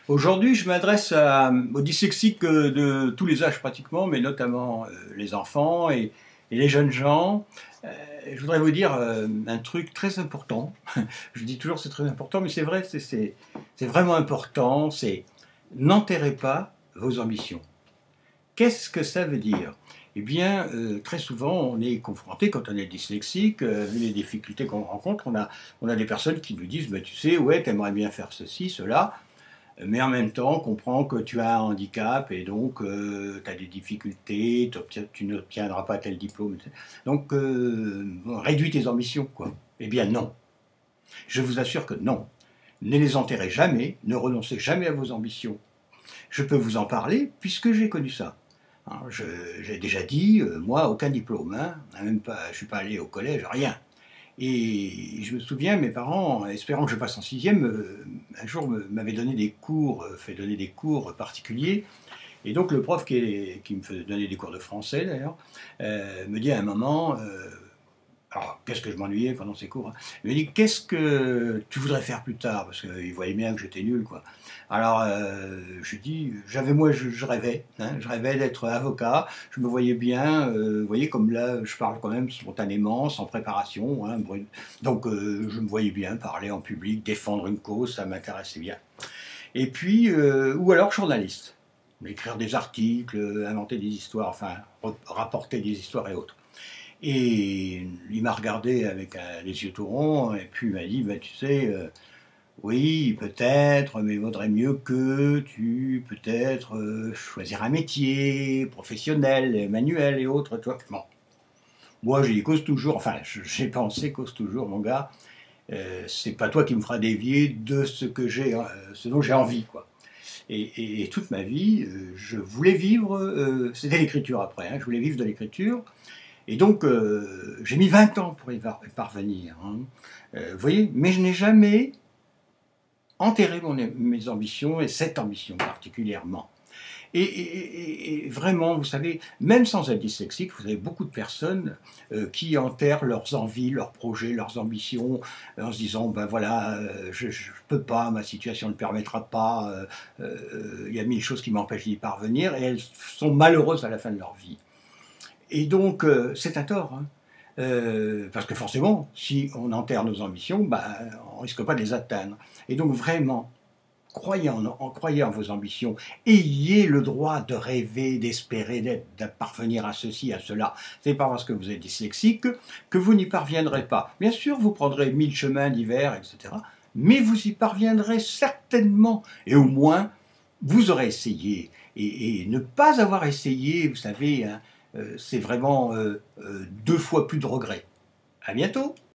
Aujourd'hui, je m'adresse aux dyslexiques de tous les âges pratiquement, mais notamment les enfants et les jeunes gens. Je voudrais vous dire un truc très important. Je dis toujours c'est très important, mais c'est vrai, c'est vraiment important. C'est n'enterrez pas vos ambitions. Qu'est-ce que ça veut dire? Eh bien, très souvent, on est confronté, quand on est dyslexique, vu les difficultés qu'on rencontre, on a des personnes qui nous disent, bah, tu sais, ouais, t'aimerais bien faire ceci, cela, mais en même temps, on comprend que tu as un handicap et donc tu as des difficultés, tu n'obtiendras pas tel diplôme. Donc, réduis tes ambitions, quoi. Eh bien, non. Je vous assure que non. Ne les enterrez jamais, ne renoncez jamais à vos ambitions. Je peux vous en parler puisque j'ai connu ça. Hein, j'ai déjà dit, moi, aucun diplôme, hein, même pas, je ne suis pas allé au collège, rien. Et je me souviens, mes parents, espérant que je passe en sixième, un jour m'avaient donné des cours, fait donner des cours particuliers. Et donc le prof qui me faisait donner des cours de français d'ailleurs, me dit à un moment, alors qu'est-ce que je m'ennuyais pendant ces cours, hein, il me dit qu'est-ce que tu voudrais faire plus tard, parce qu'il voyait bien que j'étais nul, quoi. Alors je dis, je rêvais, hein, je rêvais d'être avocat, je me voyais bien, vous voyez comme là je parle quand même spontanément, sans préparation, hein, donc je me voyais bien parler en public, défendre une cause, ça m'intéressait bien. Et puis, ou alors journaliste, écrire des articles, inventer des histoires, enfin rapporter des histoires et autres. Et il m'a regardé avec les yeux tout ronds, et puis il m'a dit, bah, tu sais, oui, peut-être, mais il vaudrait mieux que tu, peut-être, choisir un métier professionnel, manuel et autres, toi. Bon, moi j'ai dit, cause toujours, enfin, j'ai pensé, cause toujours, mon gars, c'est pas toi qui me fera dévier de ce que j'ai, ce dont j'ai envie, quoi. Et toute ma vie, je voulais vivre, c'était l'écriture après, hein, je voulais vivre de l'écriture, et donc, j'ai mis 20 ans pour y parvenir. Hein. Vous voyez, mais je n'ai jamais enterré mes ambitions, et cette ambition particulièrement. Et vraiment, vous savez, même sans être dyslexique, vous avez beaucoup de personnes qui enterrent leurs envies, leurs projets, leurs ambitions, en se disant, ben voilà, je ne peux pas, ma situation ne le permettra pas, il y a mille choses qui m'empêchent d'y parvenir, et elles sont malheureuses à la fin de leur vie. Et donc, c'est un tort. Hein. Parce que forcément, si on enterre nos ambitions, bah, on ne risque pas de les atteindre. Et donc, vraiment, croyez en vos ambitions. Ayez le droit de rêver, d'espérer, de parvenir à ceci, à cela. Ce n'est pas parce que vous êtes dyslexique que vous n'y parviendrez pas. Bien sûr, vous prendrez 1000 chemins divers, etc. Mais vous y parviendrez certainement. Et au moins, vous aurez essayé. Et ne pas avoir essayé, vous savez, hein, c'est vraiment deux fois plus de regrets. À bientôt!